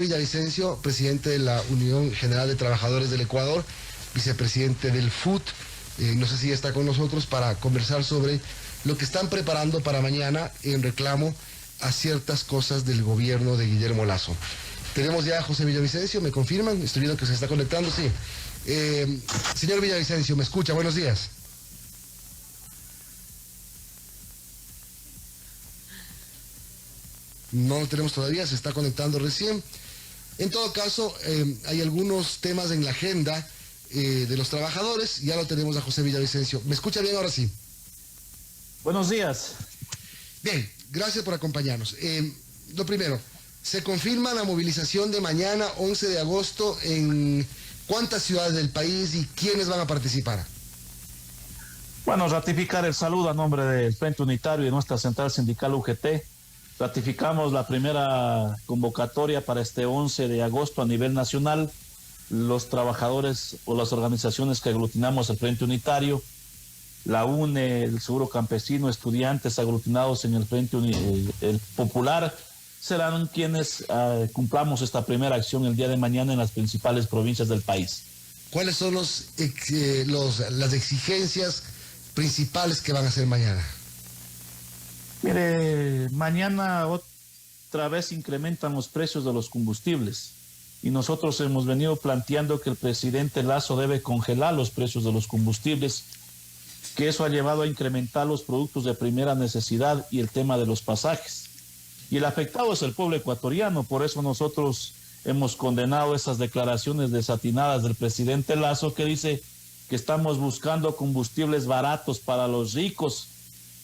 Villavicencio, presidente de la Unión General de Trabajadores del Ecuador, vicepresidente del FUT. No sé si está con nosotros para conversar sobre lo que están preparando para mañana en reclamo a ciertas cosas del gobierno de Guillermo Lasso. Tenemos ya a José Villavicencio, ¿me confirman? Estoy viendo que se está conectando, sí. Señor Villavicencio, ¿me escucha? Buenos días. No lo tenemos todavía, se está conectando recién. En todo caso, hay algunos temas en la agenda de los trabajadores. Ya lo tenemos a José Villavicencio. ¿Me escucha bien ahora sí? Buenos días. Bien, gracias por acompañarnos. Lo primero, ¿se confirma la movilización de mañana, 11 de agosto, en cuántas ciudades del país y quiénes van a participar? Bueno, ratificar el saludo a nombre del Frente Unitario y de nuestra central sindical UGT. Ratificamos la primera convocatoria para este 11 de agosto a nivel nacional. Los trabajadores o las organizaciones que aglutinamos el Frente Unitario, la UNE, el Seguro Campesino, estudiantes aglutinados en el Frente el Popular, serán quienes cumplamos esta primera acción el día de mañana en las principales provincias del país. ¿Cuáles son las exigencias principales que van a hacer mañana? Mire, mañana otra vez incrementan los precios de los combustibles y nosotros hemos venido planteando que el presidente Lasso debe congelar los precios de los combustibles, que eso ha llevado a incrementar los productos de primera necesidad y el tema de los pasajes. Y el afectado es el pueblo ecuatoriano, por eso nosotros hemos condenado esas declaraciones desatinadas del presidente Lasso que dice que estamos buscando combustibles baratos para los ricos,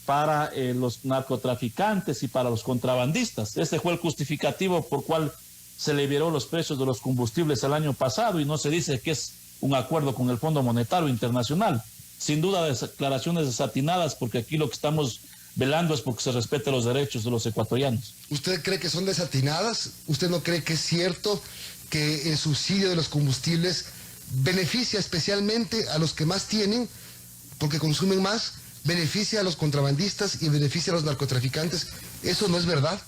para los narcotraficantes y para los contrabandistas. Este fue el justificativo por cual se liberó los precios de los combustibles el año pasado y no se dice que es un acuerdo con el Fondo Monetario Internacional. Sin duda declaraciones desatinadas, porque aquí lo que estamos velando es porque se respeten los derechos de los ecuatorianos. ¿Usted cree que son desatinadas? ¿Usted no cree que es cierto que el subsidio de los combustibles beneficia especialmente a los que más tienen porque consumen más? ¿Beneficia a los contrabandistas y beneficia a los narcotraficantes? ¿Eso no es verdad?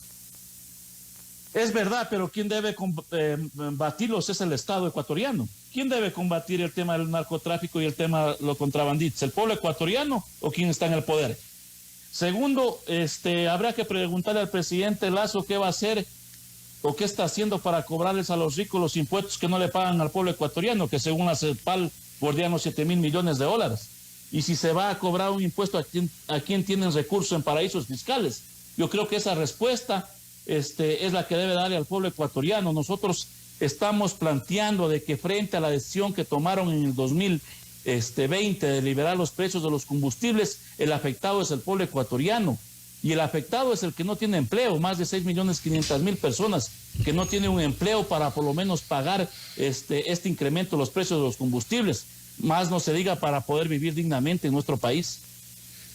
Es verdad, pero quien debe combatirlos es el Estado ecuatoriano. ¿Quién debe combatir el tema del narcotráfico y el tema de los contrabandistas? ¿El pueblo ecuatoriano o quién está en el poder? Segundo, habrá que preguntarle al presidente Lasso qué va a hacer o qué está haciendo para cobrarles a los ricos los impuestos que no le pagan al pueblo ecuatoriano, que según la CEPAL bordean los 7,000 millones de dólares. Y si se va a cobrar un impuesto a quien tienen recursos en paraísos fiscales. Yo creo que esa respuesta es la que debe darle al pueblo ecuatoriano. Nosotros estamos planteando de que frente a la decisión que tomaron en el 2020 de liberar los precios de los combustibles, el afectado es el pueblo ecuatoriano. Y el afectado es el que no tiene empleo, más de 6.500.000 personas que no tienen un empleo para por lo menos pagar este incremento de los precios de los combustibles. Más no se diga para poder vivir dignamente en nuestro país.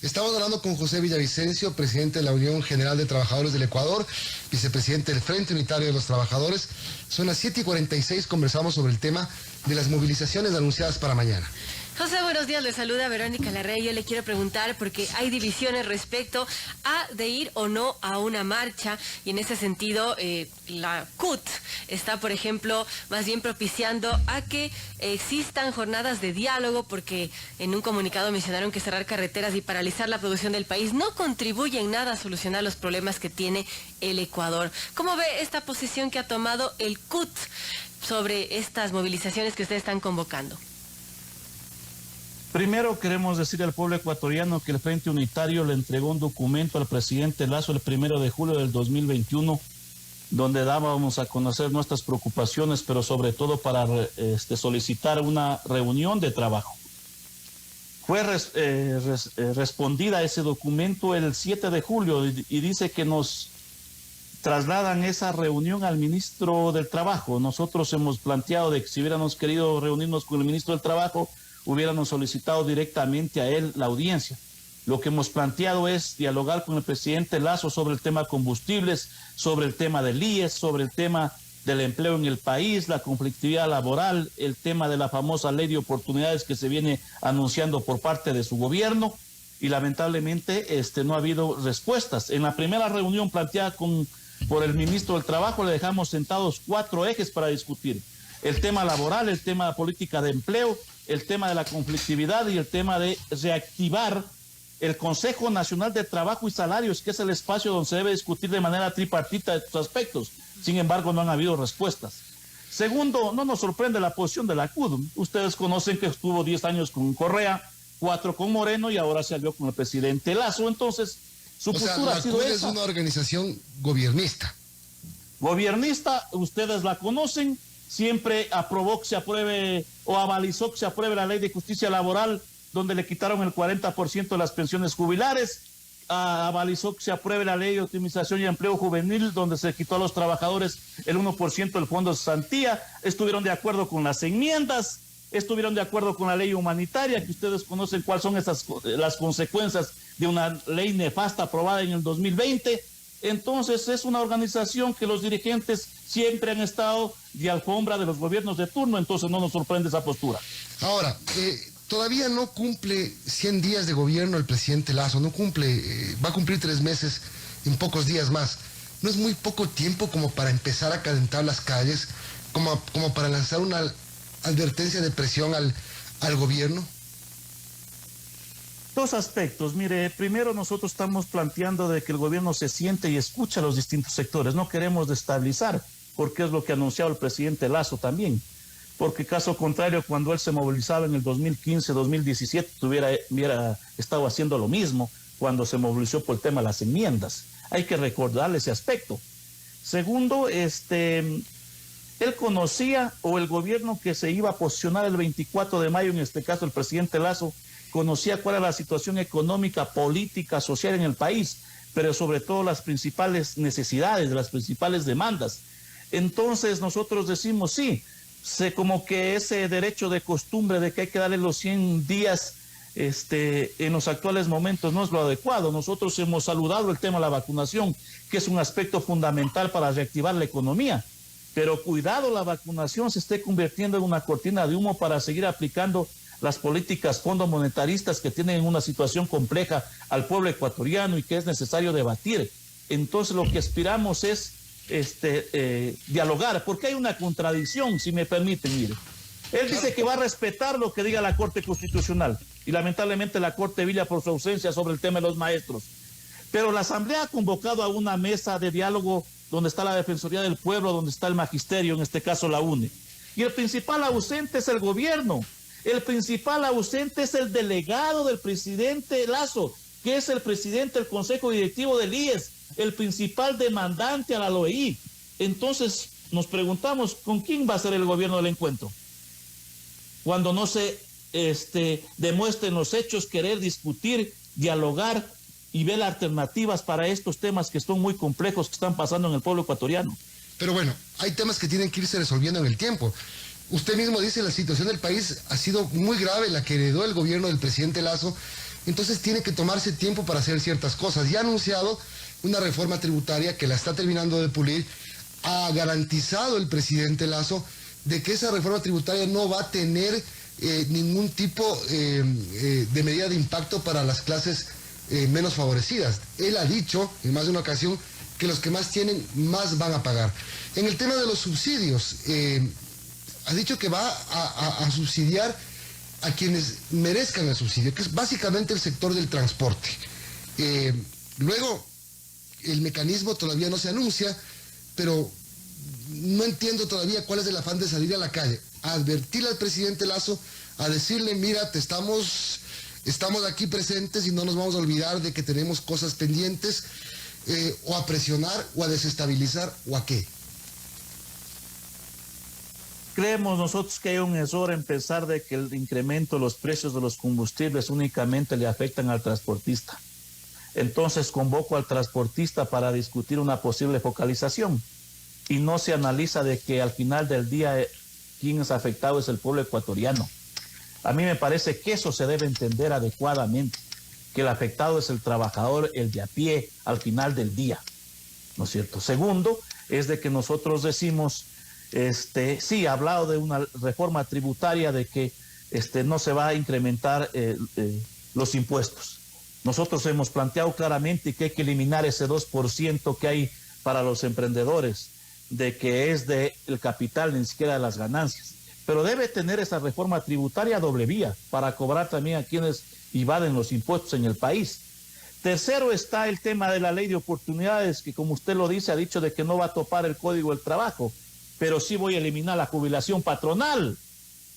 Estamos hablando con José Villavicencio, presidente de la Unión General de Trabajadores del Ecuador, vicepresidente del Frente Unitario de los Trabajadores. Son las 7:46, conversamos sobre el tema de las movilizaciones anunciadas para mañana. José, buenos días, le saluda Verónica Larrea. Yo le quiero preguntar porque hay divisiones respecto a de ir o no a una marcha y en ese sentido la CUT está, por ejemplo, más bien propiciando a que existan jornadas de diálogo porque en un comunicado mencionaron que cerrar carreteras y paralizar la producción del país no contribuye en nada a solucionar los problemas que tiene el Ecuador. ¿Cómo ve esta posición que ha tomado el CUT sobre estas movilizaciones que ustedes están convocando? Primero queremos decir al pueblo ecuatoriano que el Frente Unitario le entregó un documento al presidente Lasso el 1 de julio del 2021, donde dábamos a conocer nuestras preocupaciones, pero sobre todo para solicitar una reunión de trabajo. Fue respondida ese documento el 7 de julio y dice que nos trasladan esa reunión al ministro del Trabajo. Nosotros hemos planteado de que si hubiéramos querido reunirnos con el ministro del Trabajo, hubiéramos solicitado directamente a él la audiencia. Lo que hemos planteado es dialogar con el presidente Lasso sobre el tema combustibles, sobre el tema del IES, sobre el tema del empleo en el país, la conflictividad laboral, el tema de la famosa ley de oportunidades que se viene anunciando por parte de su gobierno y lamentablemente no ha habido respuestas. En la primera reunión planteada con por el ministro del Trabajo, le dejamos sentados 4 ejes para discutir: el tema laboral, el tema de política de empleo, el tema de la conflictividad y el tema de reactivar el Consejo Nacional de Trabajo y Salarios, que es el espacio donde se debe discutir de manera tripartita estos aspectos. Sin embargo, no han habido respuestas. Segundo, no nos sorprende la posición de la CUD. Ustedes conocen que estuvo 10 años con Correa, 4 con Moreno y ahora se alió con el presidente Lasso. Entonces, su postura ha sido CUD esa. es una organización gobernista. Gobernista, ustedes la conocen, siempre aprobó que se apruebe o avalizó que se apruebe la ley de justicia laboral, donde le quitaron el 40% de las pensiones jubilares, avalizó que se apruebe la ley de optimización y empleo juvenil, donde se quitó a los trabajadores el 1% del fondo de cesantía, estuvieron de acuerdo con las enmiendas, estuvieron de acuerdo con la ley humanitaria, que ustedes conocen cuáles son las consecuencias de una ley nefasta aprobada en el 2020. Entonces es una organización que los dirigentes siempre han estado de alfombra de los gobiernos de turno, entonces no nos sorprende esa postura. Ahora, todavía no cumple 100 días de gobierno el presidente Lasso, no cumple, va a cumplir 3 meses en pocos días más. ¿No es muy poco tiempo como para empezar a calentar las calles, como para lanzar una advertencia de presión al gobierno? 2 aspectos. Mire, primero nosotros estamos planteando de que el gobierno se siente y escucha a los distintos sectores. No queremos destabilizar, porque es lo que ha anunciado el presidente Lasso también. Porque caso contrario, cuando él se movilizaba en el 2015, 2017, hubiera estado haciendo lo mismo cuando se movilizó por el tema de las enmiendas. Hay que recordarle ese aspecto. Segundo, él conocía, o el gobierno que se iba a posicionar el 24 de mayo, en este caso el presidente Lasso, conocía cuál era la situación económica, política, social en el país, pero sobre todo las principales necesidades, las principales demandas. Entonces nosotros decimos, sí, como que ese derecho de costumbre de que hay que darle los 100 días en los actuales momentos no es lo adecuado. Nosotros hemos saludado el tema de la vacunación, que es un aspecto fundamental para reactivar la economía, pero cuidado, la vacunación se esté convirtiendo en una cortina de humo para seguir aplicando las políticas fondomonetaristas que tienen una situación compleja al pueblo ecuatoriano y que es necesario debatir. Entonces lo que aspiramos es dialogar, porque hay una contradicción, si me permiten. Mire, él dice que va a respetar lo que diga la Corte Constitucional y lamentablemente la Corte brilla por su ausencia sobre el tema de los maestros, pero la Asamblea ha convocado a una mesa de diálogo donde está la Defensoría del Pueblo, donde está el Magisterio, en este caso la UNE, y el principal ausente es el gobierno. El principal ausente es el delegado del presidente Lasso, que es el presidente del Consejo Directivo del IES, el principal demandante a la OEI. Entonces nos preguntamos, ¿con quién va a ser el gobierno del encuentro? Cuando no se demuestren los hechos, querer discutir, dialogar y ver alternativas para estos temas que son muy complejos que están pasando en el pueblo ecuatoriano. Pero bueno, hay temas que tienen que irse resolviendo en el tiempo. Usted mismo dice, la situación del país ha sido muy grave, la que heredó el gobierno del presidente Lasso, entonces tiene que tomarse tiempo para hacer ciertas cosas. Ya ha anunciado una reforma tributaria que la está terminando de pulir, ha garantizado el presidente Lasso de que esa reforma tributaria no va a tener ningún tipo de medida de impacto para las clases menos favorecidas. Él ha dicho en más de una ocasión que los que más tienen, más van a pagar. En el tema de los subsidios, ha dicho que va a subsidiar a quienes merezcan el subsidio, que es básicamente el sector del transporte. Luego, el mecanismo todavía no se anuncia, pero no entiendo todavía cuál es el afán de salir a la calle, a advertirle al presidente Lasso, a decirle, mira, estamos aquí presentes y no nos vamos a olvidar de que tenemos cosas pendientes, o a presionar, o a desestabilizar, o a qué. Creemos nosotros que hay un error en pensar de que el incremento de los precios de los combustibles únicamente le afectan al transportista. Entonces convoco al transportista para discutir una posible focalización y no se analiza de que al final del día quien es afectado es el pueblo ecuatoriano. A mí me parece que eso se debe entender adecuadamente, que el afectado es el trabajador, el de a pie, al final del día, ¿no es cierto? Segundo, es de que nosotros decimos, sí, ha hablado de una reforma tributaria, de que no se va a incrementar los impuestos. Nosotros hemos planteado claramente que hay que eliminar ese 2% que hay para los emprendedores de que es del capital, ni siquiera de las ganancias. Pero debe tener esa reforma tributaria doble vía para cobrar también a quienes evaden los impuestos en el país. Tercero está el tema de la ley de oportunidades, que como usted lo dice, ha dicho de que no va a topar el Código del Trabajo, pero sí voy a eliminar la jubilación patronal.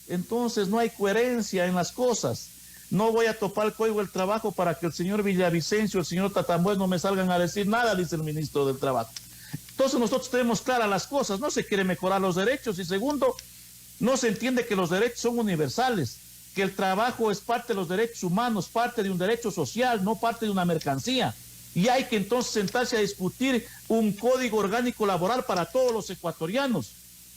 Entonces no hay coherencia en las cosas. No voy a topar el Código del Trabajo para que el señor Villavicencio, el señor Tatambuez no me salgan a decir nada, dice el ministro del Trabajo. Entonces nosotros tenemos claras las cosas, no se quiere mejorar los derechos, y segundo, no se entiende que los derechos son universales, que el trabajo es parte de los derechos humanos, parte de un derecho social, no parte de una mercancía. Y hay que entonces sentarse a discutir un código orgánico laboral para todos los ecuatorianos,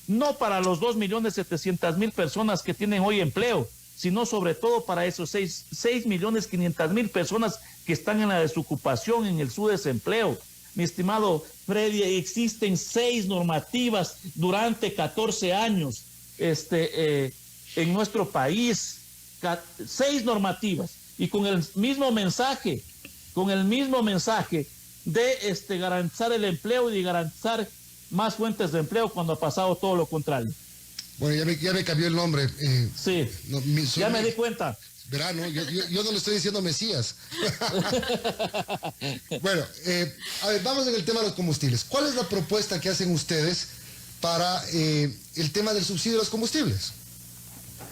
no para los 2.700.000 personas que tienen hoy empleo, sino sobre todo para esos 6.500.000 personas que están en la desocupación, en el subdesempleo. Mi estimado Freddy, existen 6 normativas durante 14 años en nuestro país, 6 normativas, y con el mismo mensaje de garantizar el empleo y de garantizar más fuentes de empleo, cuando ha pasado todo lo contrario. Bueno, ya me cambió el nombre. Sí, ya me di cuenta. Verá, ¿no? Yo no le estoy diciendo Mesías. Bueno, a ver, vamos en el tema de los combustibles. ¿Cuál es la propuesta que hacen ustedes para el tema del subsidio de los combustibles?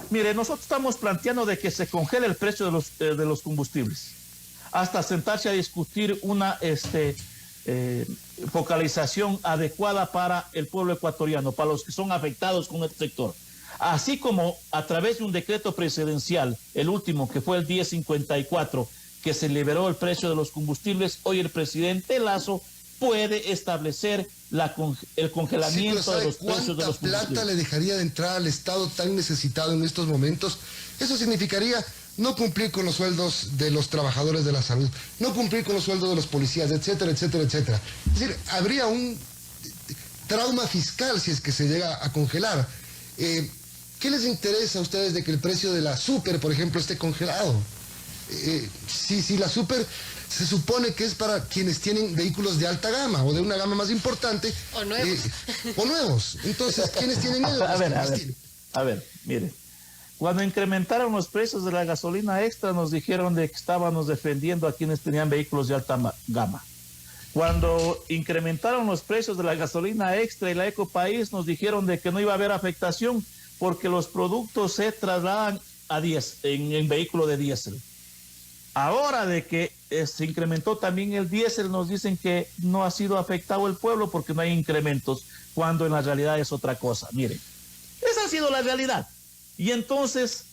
Mire, nosotros estamos planteando de que se congele el precio de los combustibles hasta sentarse a discutir una focalización adecuada para el pueblo ecuatoriano, para los que son afectados con este sector. Así como a través de un decreto presidencial, el último que fue el 1054, que se liberó el precio de los combustibles, hoy el presidente Lasso puede establecer el congelamiento de los precios de los combustibles. ¿Cuánta plata le dejaría de entrar al Estado tan necesitado en estos momentos? Eso significaría no cumplir con los sueldos de los trabajadores de la salud, no cumplir con los sueldos de los policías, etcétera, etcétera, etcétera. Es decir, habría un trauma fiscal si es que se llega a congelar. ¿Qué les interesa a ustedes de que el precio de la super, por ejemplo, esté congelado? Si la super se supone que es para quienes tienen vehículos de alta gama o de una gama más importante. O nuevos. O nuevos. Entonces, ¿quiénes tienen ellos? A ver, mire. Cuando incrementaron los precios de la gasolina extra, nos dijeron de que estábamos defendiendo a quienes tenían vehículos de alta gama. Cuando incrementaron los precios de la gasolina extra y la Ecopaís, nos dijeron de que no iba a haber afectación porque los productos se trasladan en vehículo de diésel. Ahora de que se incrementó también el diésel, nos dicen que no ha sido afectado el pueblo porque no hay incrementos, cuando en la realidad es otra cosa. Miren, esa ha sido la realidad. Y entonces,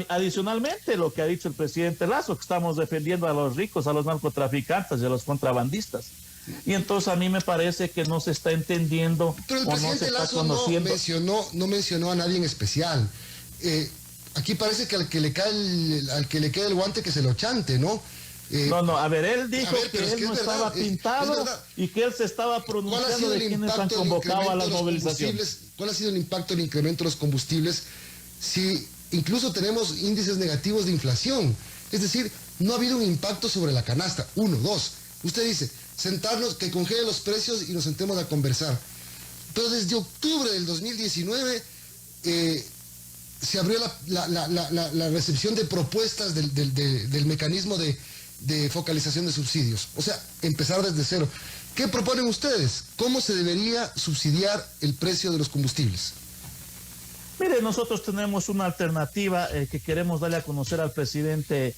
adicionalmente, lo que ha dicho el presidente Lasso, que estamos defendiendo a los ricos, a los narcotraficantes y a los contrabandistas. Y entonces a mí me parece que no se está entendiendo. Pero el presidente Lasso no mencionó a nadie en especial. Aquí parece que al que le cae el guante que se lo chante, ¿no? A ver, él dijo que él no estaba pintado y que él se estaba pronunciando de quienes han convocado a las movilizaciones. ¿Cuál ha sido el impacto del incremento de los combustibles si incluso tenemos índices negativos de inflación? Es decir, no ha habido un impacto sobre la canasta. 1, 2. Usted dice, sentarnos, que congele los precios y nos sentemos a conversar. Pero desde octubre del 2019 se abrió la recepción de propuestas del mecanismo de focalización de subsidios. O sea, empezar desde cero. ¿Qué proponen ustedes? ¿Cómo se debería subsidiar el precio de los combustibles? Mire, nosotros tenemos una alternativa que queremos darle a conocer al presidente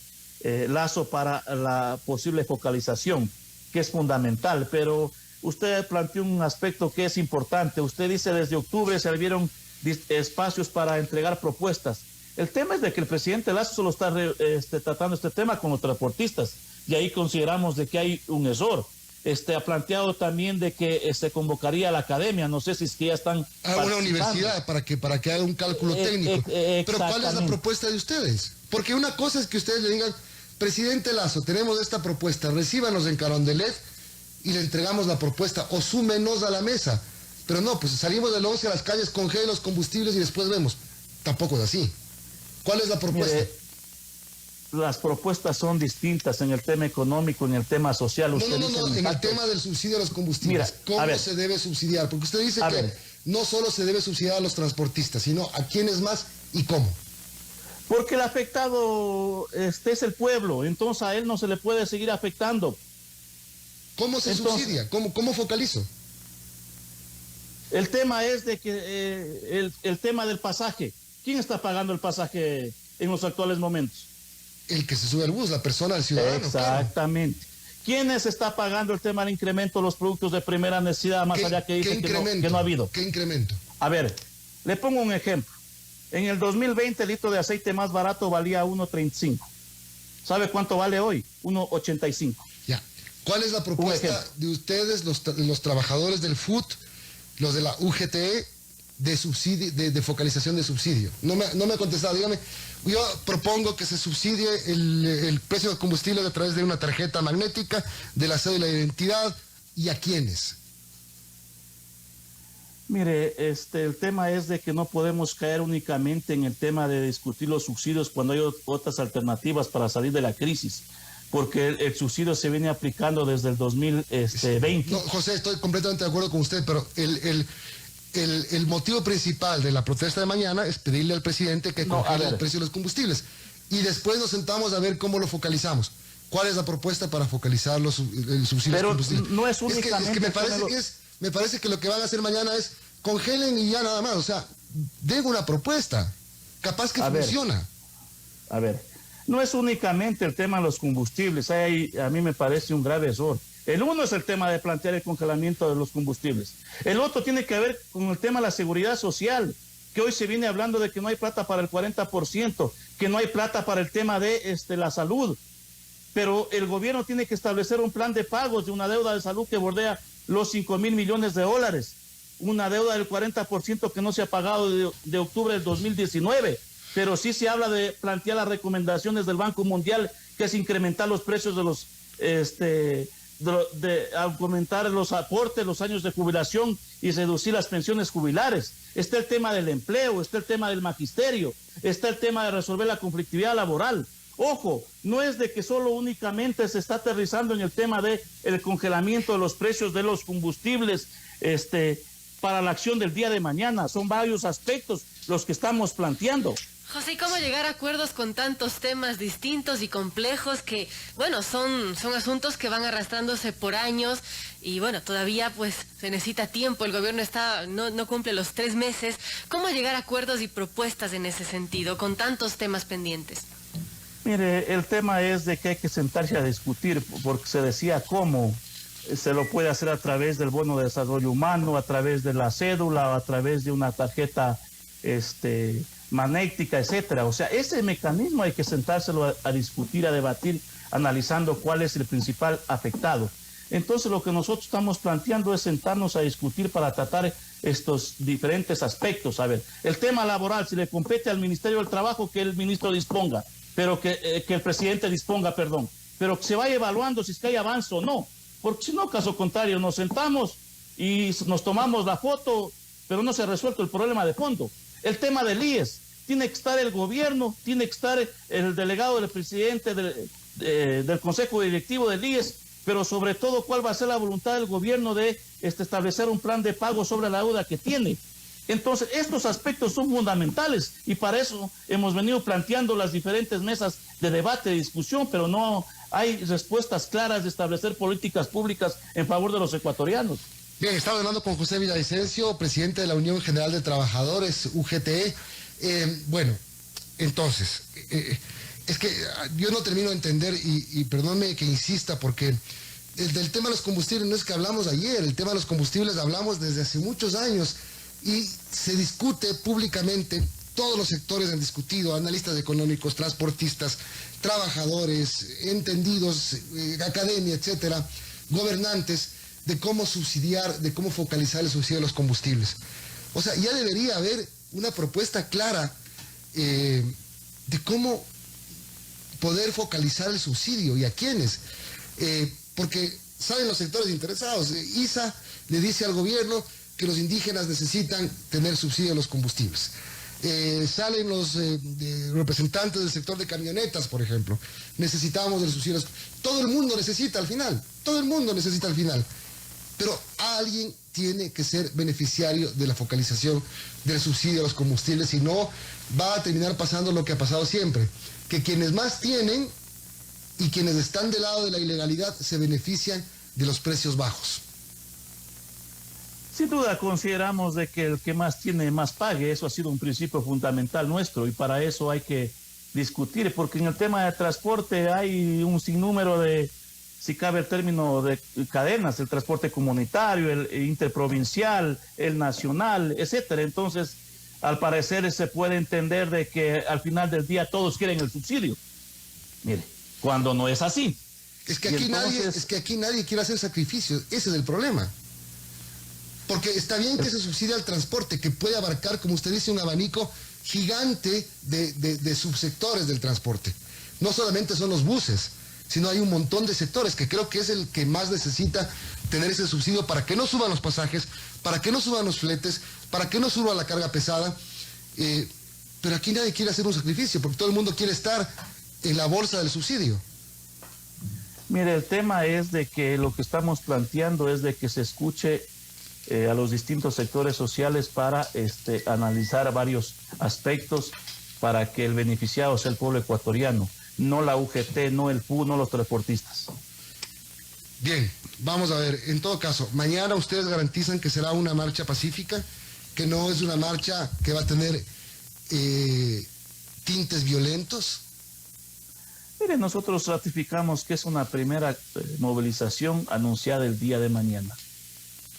Lasso para la posible focalización, que es fundamental, pero usted planteó un aspecto que es importante. Usted dice desde octubre se abrieron espacios para entregar propuestas. El tema es de que el presidente Lasso solo está tratando este tema con los transportistas, y ahí consideramos de que hay un error. Ha planteado también de que se convocaría a la academia, no sé si es que ya están a una universidad para que haga un cálculo técnico. Pero ¿cuál es la propuesta de ustedes? Porque una cosa es que ustedes le digan, presidente Lasso, tenemos esta propuesta, recíbanos en Carondelet y le entregamos la propuesta, o súmenos a la mesa. Pero no, pues salimos del 11 a las calles, congele los combustibles y después vemos. Tampoco es así. ¿Cuál es la propuesta? las propuestas son distintas en el tema económico, en el tema social. No, en el tema del subsidio a los combustibles. Mira, ¿cómo se debe subsidiar? Porque usted dice que no solo se debe subsidiar a los transportistas, sino a quiénes más y cómo. Porque el afectado es el pueblo, entonces a él no se le puede seguir afectando. ¿Cómo se subsidia? ¿Cómo focalizo? El tema es de que el tema del pasaje. ¿Quién está pagando el pasaje en los actuales momentos? El que se sube al bus, la persona, el ciudadano. Exactamente. Claro. ¿Quiénes está pagando el tema del incremento de los productos de primera necesidad, más allá que dice que no ha habido? ¿Qué incremento? A ver, le pongo un ejemplo. En el 2020 el litro de aceite más barato valía 1.35. ¿Sabe cuánto vale hoy? 1.85. Ya. ¿Cuál es la propuesta de ustedes, los trabajadores del FUT, los de la UGTE, de subsidio, de focalización de subsidio? No me ha contestado. Dígame, yo propongo que se subsidie el precio del combustible a través de una tarjeta magnética, de la cédula de identidad, ¿y a quiénes? Mire, el tema es de que no podemos caer únicamente en el tema de discutir los subsidios cuando hay otras alternativas para salir de la crisis, porque el subsidio se viene aplicando desde el 2020. No, José, estoy completamente de acuerdo con usted, pero el motivo principal de la protesta de mañana es pedirle al presidente que congele el precio de los combustibles. Y después nos sentamos a ver cómo lo focalizamos. ¿Cuál es la propuesta para focalizar el subsidio de los combustibles? Pero no es únicamente... Es que me parece que lo que van a hacer mañana es congelen y ya nada más. O sea, den una propuesta. Capaz que funciona. A ver, no es únicamente el tema de los combustibles. A mí me parece un grave error. El uno es el tema de plantear el congelamiento de los combustibles. El otro tiene que ver con el tema de la seguridad social, que hoy se viene hablando de que no hay plata para el 40%, que no hay plata para el tema de la salud. Pero el gobierno tiene que establecer un plan de pagos de una deuda de salud que bordea los 5.000 millones de dólares. Una deuda del 40% que no se ha pagado de octubre del 2019. Pero sí se habla de plantear las recomendaciones del Banco Mundial, que es incrementar los precios de los... de aumentar los aportes, los años de jubilación y reducir las pensiones jubilares. Está el tema del empleo, está el tema del magisterio, está el tema de resolver la conflictividad laboral. Ojo, no es de que solo únicamente se está aterrizando en el tema de el congelamiento de los precios de los combustibles para la acción del día de mañana. Son varios aspectos los que estamos planteando. José, ¿cómo llegar a acuerdos con tantos temas distintos y complejos que, bueno, son asuntos que van arrastrándose por años y, bueno, todavía pues se necesita tiempo, el gobierno no cumple los 3 meses? ¿Cómo llegar a acuerdos y propuestas en ese sentido con tantos temas pendientes? Mire, el tema es de que hay que sentarse a discutir, porque se decía cómo se lo puede hacer a través del bono de desarrollo humano, a través de la cédula, a través de una tarjeta magnética, etcétera. O sea, ese mecanismo hay que sentárselo a discutir, a debatir, analizando cuál es el principal afectado. Entonces, lo que nosotros estamos planteando es sentarnos a discutir para tratar estos diferentes aspectos. A ver, el tema laboral, si le compete al Ministerio del Trabajo, que el ministro disponga, pero que el presidente disponga, perdón, pero que se vaya evaluando si es que hay avance o no, porque si no, caso contrario, nos sentamos y nos tomamos la foto, pero no se ha resuelto el problema de fondo. El tema del IES, tiene que estar el gobierno, tiene que estar el delegado del presidente del Consejo Directivo del IES, pero sobre todo cuál va a ser la voluntad del gobierno de establecer un plan de pago sobre la deuda que tiene. Entonces, estos aspectos son fundamentales y para eso hemos venido planteando las diferentes mesas de debate, de discusión, pero no hay respuestas claras de establecer políticas públicas en favor de los ecuatorianos. Bien, estaba hablando con José Villavicencio, presidente de la Unión General de Trabajadores, UGTE. Bueno, entonces, es que yo no termino de entender y perdónme que insista porque del tema de los combustibles no es que hablamos ayer, el tema de los combustibles hablamos desde hace muchos años y se discute públicamente, todos los sectores han discutido, analistas económicos, transportistas, trabajadores, entendidos, academia, etcétera, gobernantes, de cómo subsidiar, de cómo focalizar el subsidio de los combustibles. O sea, ya debería haber una propuesta clara de cómo poder focalizar el subsidio y a quiénes. Porque saben los sectores interesados. ISA le dice al gobierno que los indígenas necesitan tener subsidio de los combustibles. Salen los representantes del sector de camionetas, por ejemplo. Necesitamos de los subsidios. Todo el mundo necesita al final. Todo el mundo necesita al final. Pero alguien tiene que ser beneficiario de la focalización del subsidio a los combustibles, si no va a terminar pasando lo que ha pasado siempre, que quienes más tienen y quienes están del lado de la ilegalidad se benefician de los precios bajos. Sin duda consideramos de que el que más tiene más pague, eso ha sido un principio fundamental nuestro y para eso hay que discutir, porque en el tema de transporte hay un sinnúmero de, si cabe el término, de cadenas, el transporte comunitario, el interprovincial, el nacional, etcétera. Entonces, al parecer se puede entender de que al final del día todos quieren el subsidio. Mire, cuando no es así. Es que aquí nadie quiere hacer sacrificios, ese es el problema. Porque está bien que se subsidia el transporte, que puede abarcar, como usted dice, un abanico gigante de subsectores del transporte. No solamente son los buses, sino hay un montón de sectores que creo que es el que más necesita tener ese subsidio para que no suban los pasajes, para que no suban los fletes, para que no suba la carga pesada. Pero aquí nadie quiere hacer un sacrificio, porque todo el mundo quiere estar en la bolsa del subsidio. Mire, el tema es de que lo que estamos planteando es de que se escuche a los distintos sectores sociales para analizar varios aspectos para que el beneficiado sea el pueblo ecuatoriano, no la UGT, no el PU, no los transportistas. Bien, vamos a ver, en todo caso, mañana ustedes garantizan que será una marcha pacífica, que no es una marcha que va a tener tintes violentos. Mire, nosotros ratificamos que es una primera movilización anunciada el día de mañana.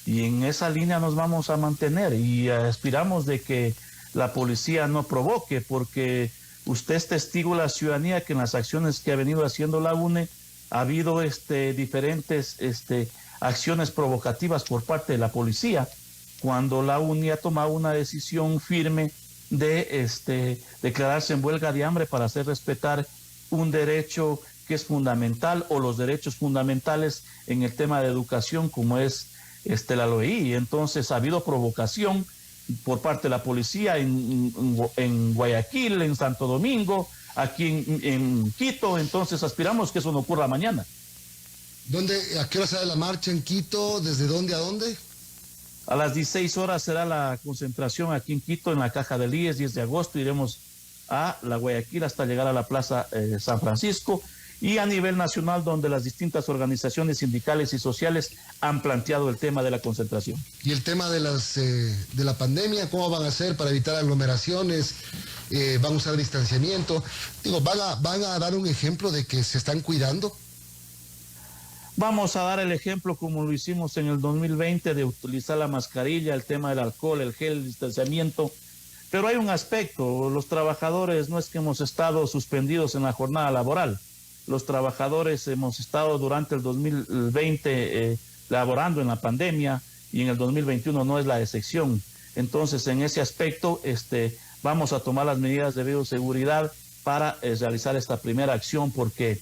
Y en esa línea nos vamos a mantener y aspiramos de que la policía no provoque, porque usted es testigo de la ciudadanía que en las acciones que ha venido haciendo la UNE ha habido diferentes acciones provocativas por parte de la policía, cuando la UNE ha tomado una decisión firme de declararse en huelga de hambre para hacer respetar un derecho que es fundamental o los derechos fundamentales en el tema de educación como es la LOI. Entonces ha habido provocación por parte de la policía en Guayaquil, en Santo Domingo, aquí en Quito. Entonces aspiramos que eso no ocurra mañana. ¿A qué hora será la marcha en Quito? ¿Desde dónde a dónde? A las 16 horas será la concentración aquí en Quito, en la Caja del IES, 10 de agosto. Iremos a la Guayaquil hasta llegar a la Plaza San Francisco. Y a nivel nacional, donde las distintas organizaciones sindicales y sociales han planteado el tema de la concentración. ¿Y el tema de la pandemia? ¿Cómo van a hacer para evitar aglomeraciones? ¿Van a usar distanciamiento? ¿Van a dar un ejemplo de que se están cuidando? Vamos a dar el ejemplo como lo hicimos en el 2020 de utilizar la mascarilla, el tema del alcohol, el gel, el distanciamiento. Pero hay un aspecto, los trabajadores no es que hemos estado suspendidos en la jornada laboral. Los trabajadores hemos estado durante el 2020 laborando en la pandemia y en el 2021 no es la excepción. Entonces, en ese aspecto, vamos a tomar las medidas de bioseguridad para realizar esta primera acción, porque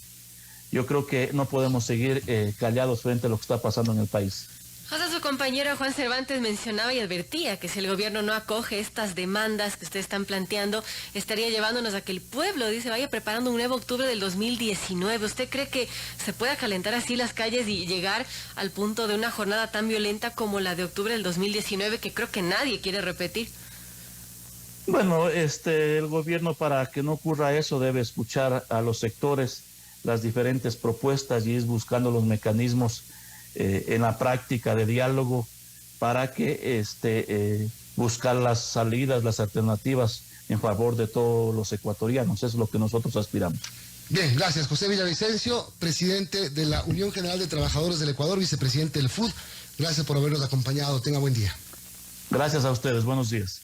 yo creo que no podemos seguir callados frente a lo que está pasando en el país. José, su compañero Juan Cervantes mencionaba y advertía que si el gobierno no acoge estas demandas que ustedes están planteando, estaría llevándonos a que el pueblo, dice, vaya preparando un nuevo octubre del 2019. ¿Usted cree que se pueda calentar así las calles y llegar al punto de una jornada tan violenta como la de octubre del 2019, que creo que nadie quiere repetir? Bueno, el gobierno, para que no ocurra eso, debe escuchar a los sectores, las diferentes propuestas, y es buscando los mecanismos en la práctica de diálogo para que buscar las salidas, las alternativas en favor de todos los ecuatorianos. Eso es lo que nosotros aspiramos. Bien, gracias. José Villavicencio, presidente de la Unión General de Trabajadores del Ecuador, vicepresidente del FUT. Gracias por habernos acompañado. Tenga buen día. Gracias a ustedes. Buenos días.